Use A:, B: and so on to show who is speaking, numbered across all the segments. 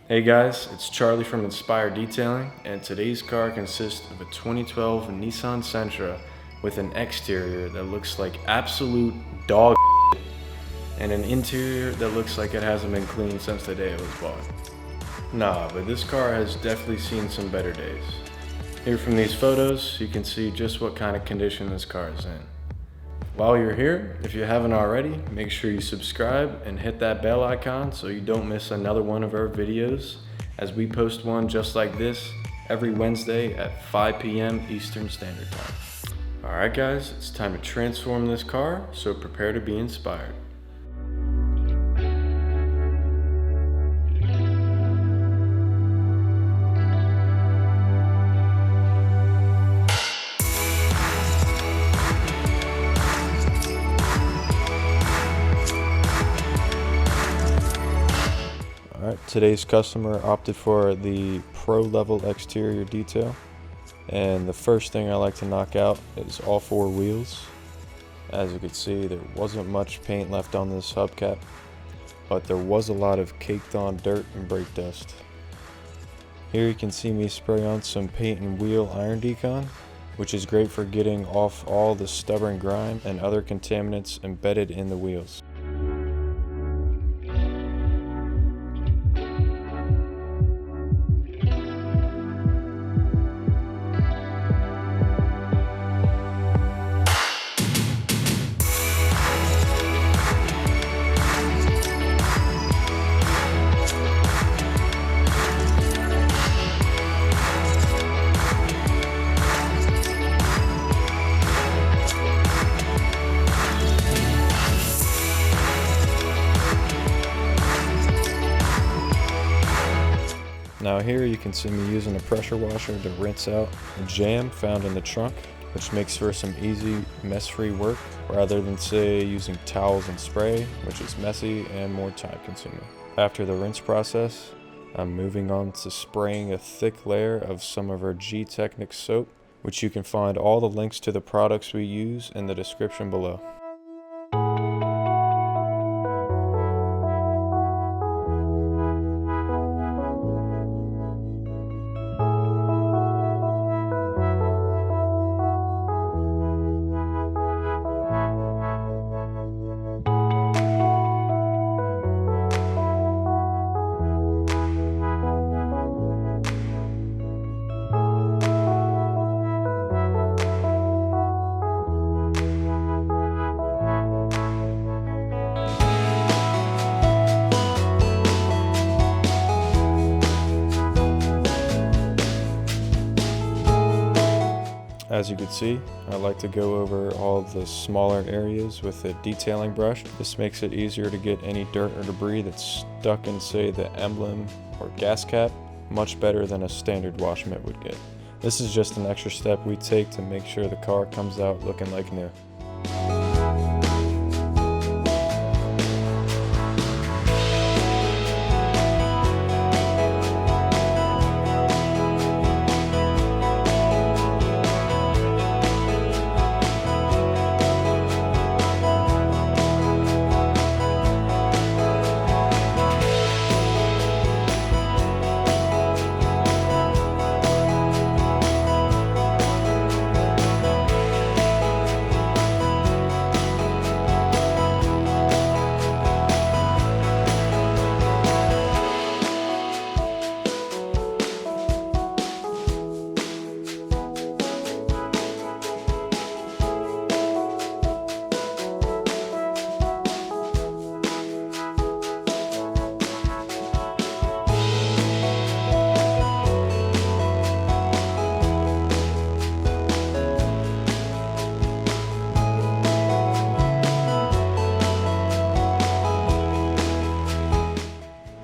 A: Hey guys, it's Charlie from Inspire Detailing, and today's car consists of a 2012 Nissan Sentra with an exterior that looks like absolute dog and an interior that looks like it hasn't been cleaned since the day it was bought. Nah, but this car has definitely seen some better days. Here from these photos, you can see just what kind of condition this car is in. While you're here, if you haven't already, make sure you subscribe and hit that bell icon so you don't miss another one of our videos, as we post one just like this every Wednesday at 5 p.m. Eastern Standard Time. Alright guys, it's time to transform this car, so prepare to be inspired. Alright, today's customer opted for the pro level exterior detail, and the first thing I like to knock out is all four wheels. As you can see, there wasn't much paint left on this hubcap, but there was a lot of caked on dirt and brake dust. Here you can see me spray on some paint and wheel iron decon, which is great for getting off all the stubborn grime and other contaminants embedded in the wheels. Now here you can see me using a pressure washer to rinse out the jam found in the trunk, which makes for some easy mess-free work rather than say using towels and spray, which is messy and more time consuming. After the rinse process, I'm moving on to spraying a thick layer of some of our G-Technic soap, which you can find all the links to the products we use in the description below. As you can see, I like to go over all the smaller areas with a detailing brush. This makes it easier to get any dirt or debris that's stuck in, say, the emblem or gas cap, much better than a standard wash mitt would get. This is just an extra step we take to make sure the car comes out looking like new.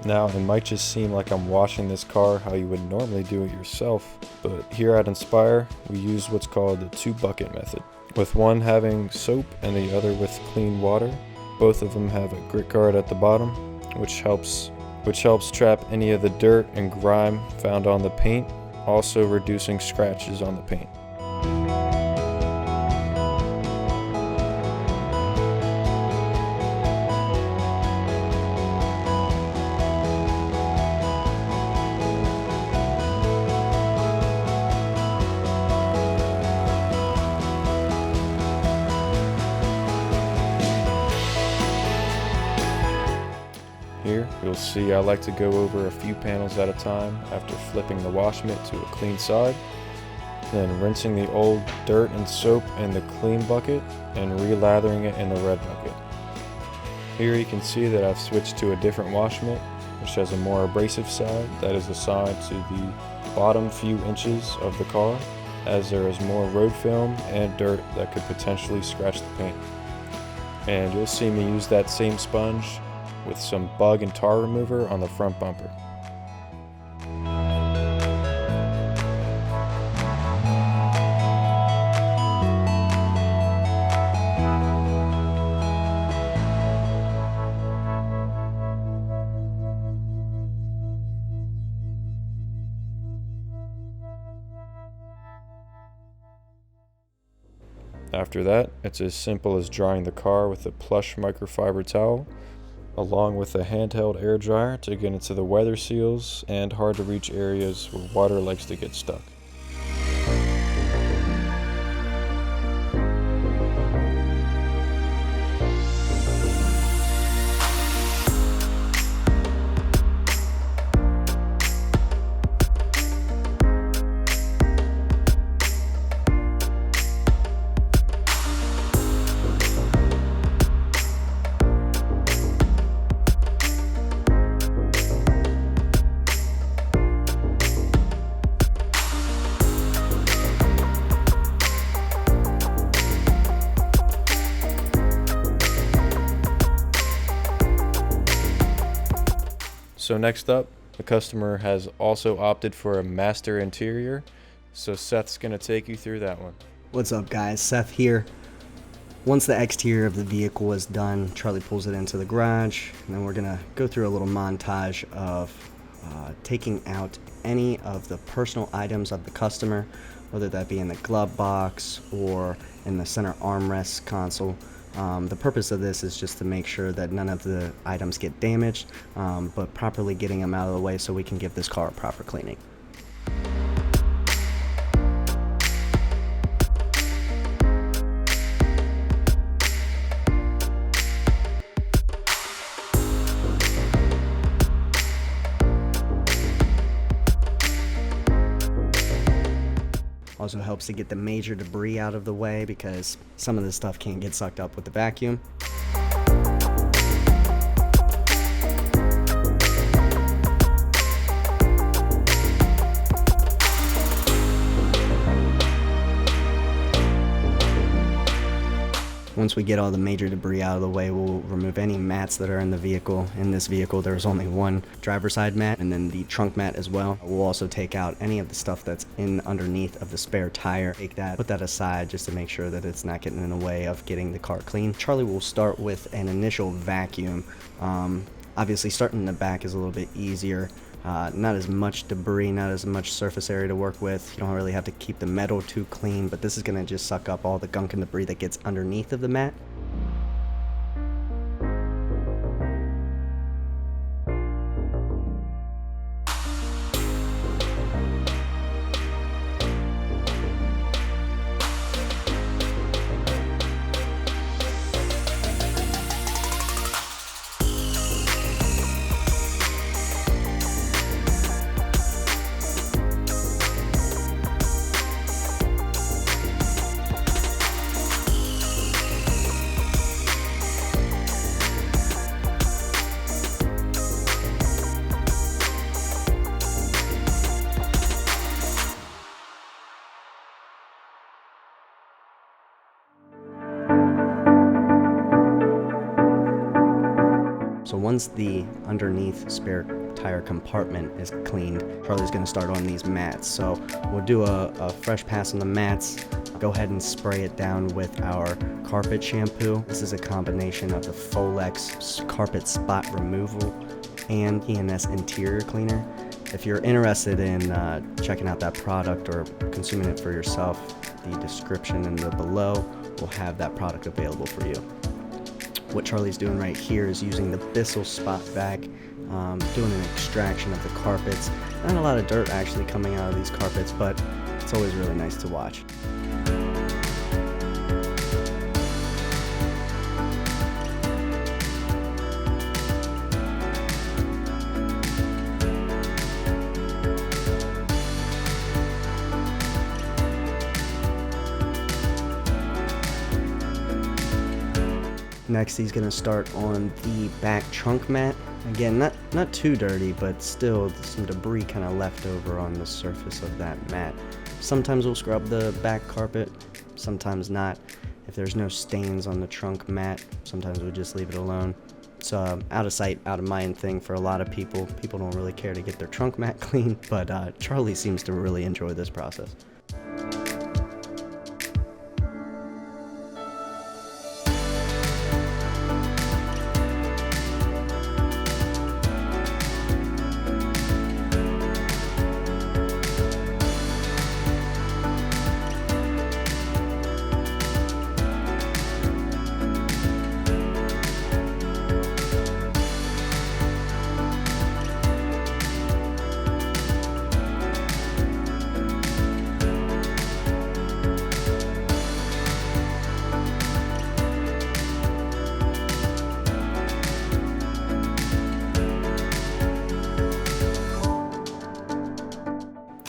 A: Now, it might just seem like I'm washing this car how you would normally do it yourself, but here at Inspire, we use what's called the 2-bucket method, with one having soap and the other with clean water. Both of them have a grit guard at the bottom, which helps trap any of the dirt and grime found on the paint, also reducing scratches on the paint. here. You'll see I like to go over a few panels at a time after flipping the wash mitt to a clean side, then rinsing the old dirt and soap in the clean bucket and re-lathering it in the red bucket. Here you can see that I've switched to a different wash mitt, which has a more abrasive side that is assigned to the bottom few inches of the car, as there is more road film and dirt that could potentially scratch the paint. And you'll see me use that same sponge with some bug and tar remover on the front bumper. After that, it's as simple as drying the car with a plush microfiber towel, along with a handheld air dryer to get into the weather seals and hard to reach areas where water likes to get stuck. So next up, the customer has also opted for a master interior, so Seth's gonna take you through that one.
B: What's up guys, Seth here. Once the exterior of the vehicle is done, Charlie pulls it into the garage, and then we're gonna go through a little montage of taking out any of the personal items of the customer, whether that be in the glove box or in the center armrest console. The purpose of this is just to make sure that none of the items get damaged, but properly getting them out of the way so we can give this car a proper cleaning. Also helps to get the major debris out of the way because some of this stuff can't get sucked up with the vacuum. Once we get all the major debris out of the way, we'll remove any mats that are in the vehicle. In this vehicle, there's only one driver's side mat and then the trunk mat as well. We'll also take out any of the stuff that's in underneath of the spare tire. Take that, put that aside just to make sure that it's not getting in the way of getting the car clean. Charlie will start with an initial vacuum. Obviously, starting in the back is a little bit easier. Not as much debris, not as much surface area to work with. You don't really have to keep the metal too clean, but this is going to just suck up all the gunk and debris that gets underneath of the mat. So once the underneath spare tire compartment is cleaned, Charlie's going to start on these mats. So we'll do a fresh pass on the mats, go ahead and spray it down with our carpet shampoo. This is a combination of the Folex carpet spot removal and ENS interior cleaner. If you're interested in checking out that product or consuming it for yourself, the description in the below will have that product available for you. What Charlie's doing right here is using the Bissell spot vac, doing an extraction of the carpets. Not a lot of dirt actually coming out of these carpets, but it's always really nice to watch. Next, he's gonna start on the back trunk mat. Again, not too dirty, but still some debris kind of left over on the surface of that mat. Sometimes we'll scrub the back carpet, sometimes not. If there's no stains on the trunk mat, sometimes we'll just leave it alone. It's out of sight, out of mind thing for a lot of people. People don't really care to get their trunk mat clean, but Charlie seems to really enjoy this process.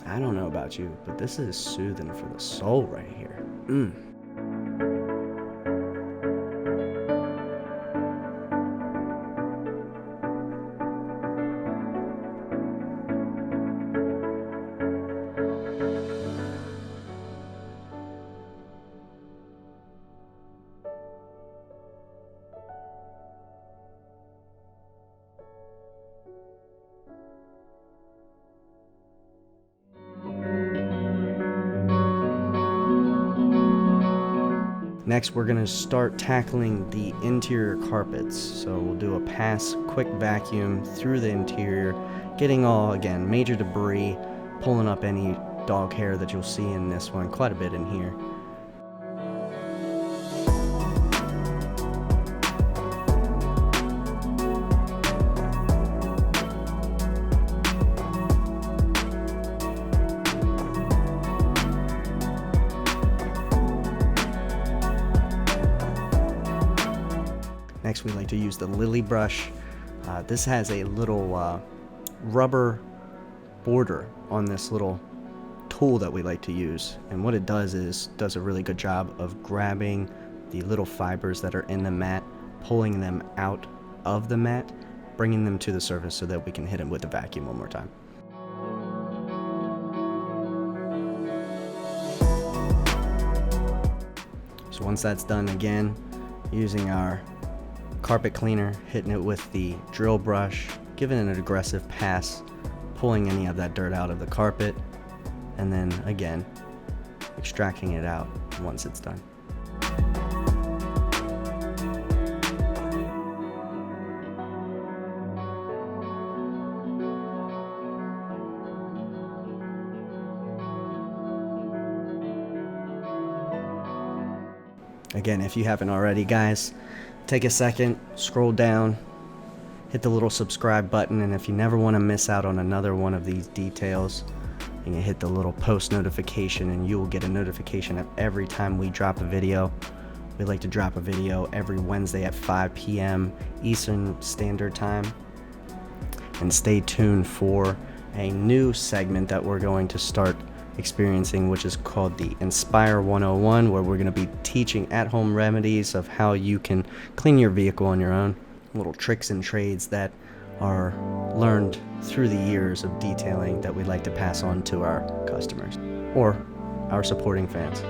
B: I don't know about you, but this is soothing for the soul right here. Next, we're gonna start tackling the interior carpets. So we'll do a quick vacuum through the interior, getting all, again, major debris, pulling up any dog hair that you'll see in this one, quite a bit in here. Next, we like to use the lily brush. This has a little rubber border on this little tool that we like to use. And what it does is does a really good job of grabbing the little fibers that are in the mat, pulling them out of the mat, bringing them to the surface so that we can hit them with the vacuum one more time. So once that's done, again, using our carpet cleaner, hitting it with the drill brush, giving it an aggressive pass, pulling any of that dirt out of the carpet, and then again extracting it out once it's done. Again, if you haven't already, guys, take a second, scroll down, hit the little subscribe button, and if you never want to miss out on another one of these details, you can hit the little post notification and you will get a notification of every time we drop a video. We like to drop a video every Wednesday at 5 p.m. Eastern Standard Time. And stay tuned for a new segment that we're going to start experiencing, which is called the Inspire 101, where we're going to be teaching at-home remedies of how you can clean your vehicle on your own. Little tricks and trades that are learned through the years of detailing that we like to pass on to our customers or our supporting fans.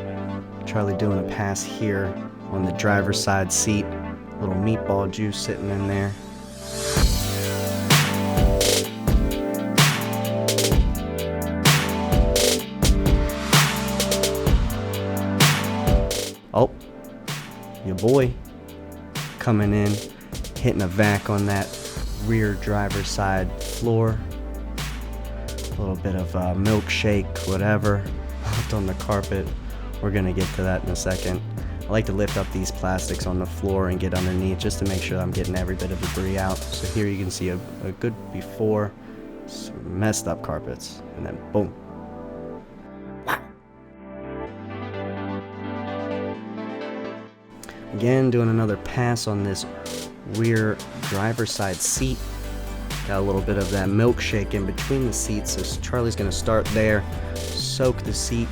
B: Charlie doing a pass here on the driver's side seat, little meatball juice sitting in there. Oh, your boy coming in, hitting a vac on that rear driver's side floor. A little bit of milkshake, whatever, left on the carpet. We're gonna get to that in a second. I like to lift up these plastics on the floor and get underneath just to make sure I'm getting every bit of debris out. So here you can see a good before, some messed up carpets, and then boom. Again, doing another pass on this rear driver's side seat. Got a little bit of that milkshake in between the seats, so Charlie's gonna start there, soak the seat.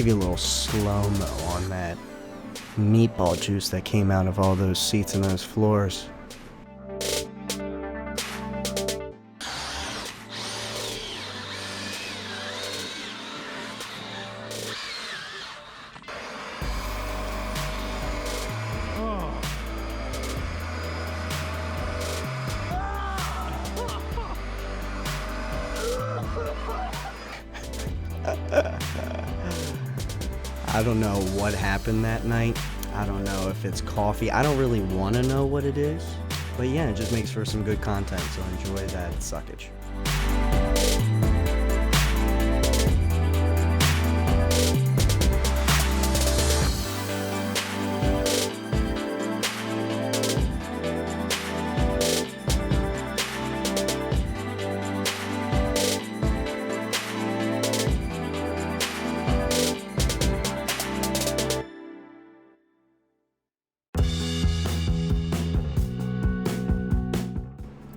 B: you a little slow-mo on that meatball juice that came out of all those seats and those floors. I don't know what happened that night. I don't know if it's coffee. I don't really want to know what it is. But yeah, it just makes for some good content, so enjoy that suckage.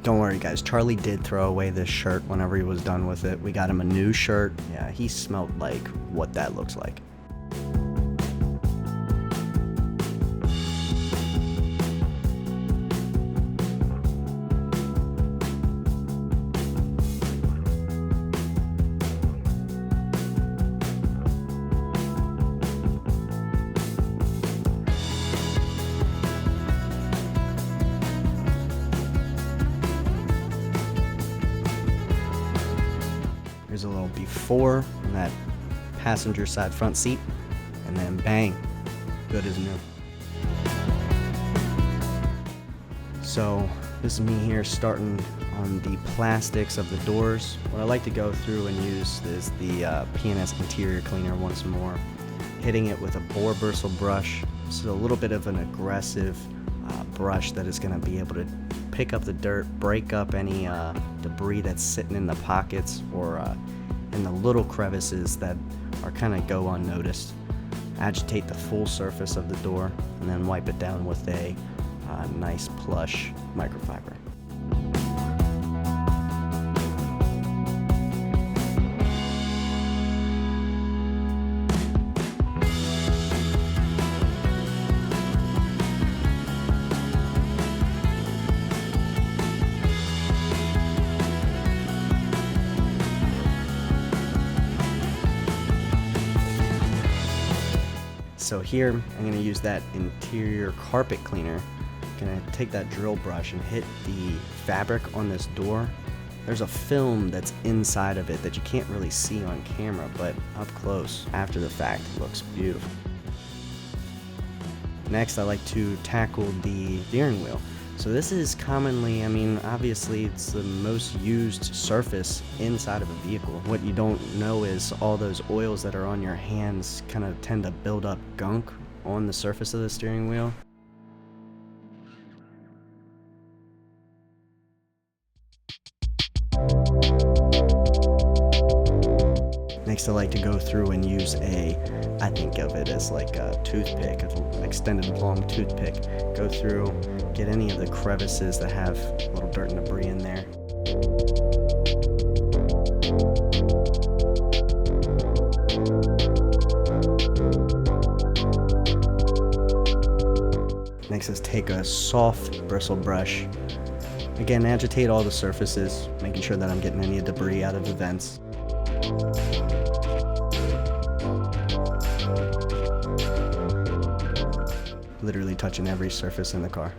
B: Don't worry guys, Charlie did throw away this shirt whenever he was done with it. We got him a new shirt. Yeah, he smelled like what that looks like. Here's a little before in that passenger side front seat, and then bang, good as new. So this is me here starting on the plastics of the doors. What I like to go through and use is the P&S interior cleaner once more, hitting it with a boar bristle brush. This is a little bit of an aggressive brush that is going to be able to pick up the dirt, break up any debris that's sitting in the pockets or in the little crevices that are kind of go unnoticed. Agitate the full surface of the door and then wipe it down with a nice plush microfiber. So here, I'm going to use that interior carpet cleaner. I'm going to take that drill brush and hit the fabric on this door. There's a film that's inside of it that you can't really see on camera, but up close, after the fact, it looks beautiful. Next, I like to tackle the steering wheel. So this is commonly, obviously it's the most used surface inside of a vehicle. What you don't know is all those oils that are on your hands kind of tend to build up gunk on the surface of the steering wheel. Next, I like to go through and use I think of it as like a toothpick, an extended long toothpick. Go through, get any of the crevices that have little dirt and debris in there. Next is take a soft bristle brush. Again, agitate all the surfaces, making sure that I'm getting any debris out of the vents. Literally touching every surface in the car.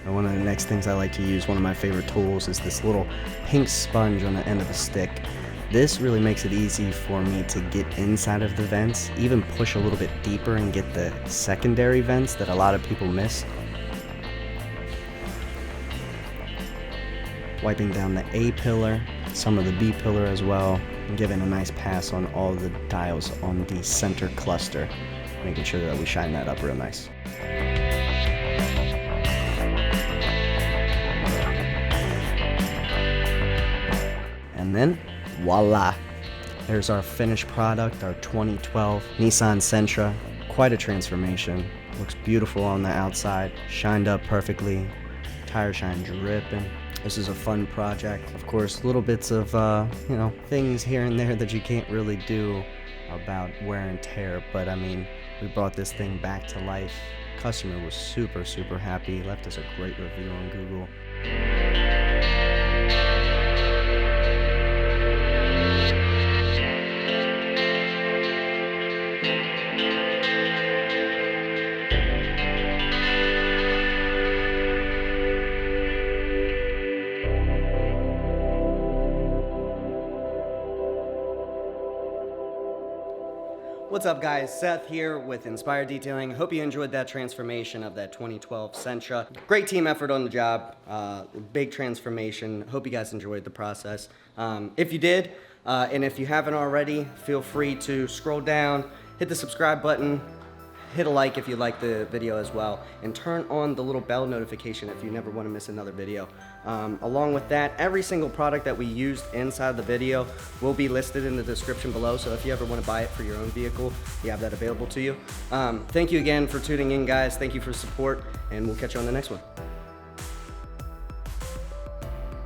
B: And one of the next things I like to use, one of my favorite tools, is this little pink sponge on the end of a stick. This really makes it easy for me to get inside of the vents, even push a little bit deeper and get the secondary vents that a lot of people miss. Wiping down the A pillar, some of the B pillar as well, and giving a nice pass on all the dials on the center cluster, making sure that we shine that up real nice. And then voila, There's our finished product, our 2012 Nissan Sentra. Quite a transformation. Looks beautiful on the outside, shined up perfectly, tire shine dripping. This is a fun project. Of course, little bits of, things here and there that you can't really do about wear and tear, but I mean, we brought this thing back to life. Customer was super, super happy, left us a great review on Google. What's up guys, Seth here with Inspired Detailing. Hope you enjoyed that transformation of that 2012 Sentra. Great team effort on the job, big transformation. Hope you guys enjoyed the process. If you did, and if you haven't already, feel free to scroll down, hit the subscribe button, hit a like if you like the video as well, and turn on the little bell notification if you never want to miss another video. Along with that, every single product that we used inside the video will be listed in the description below, so if you ever want to buy it for your own vehicle, you have that available to you. Thank you again for tuning in, guys. Thank you for support, and we'll catch you on the next one.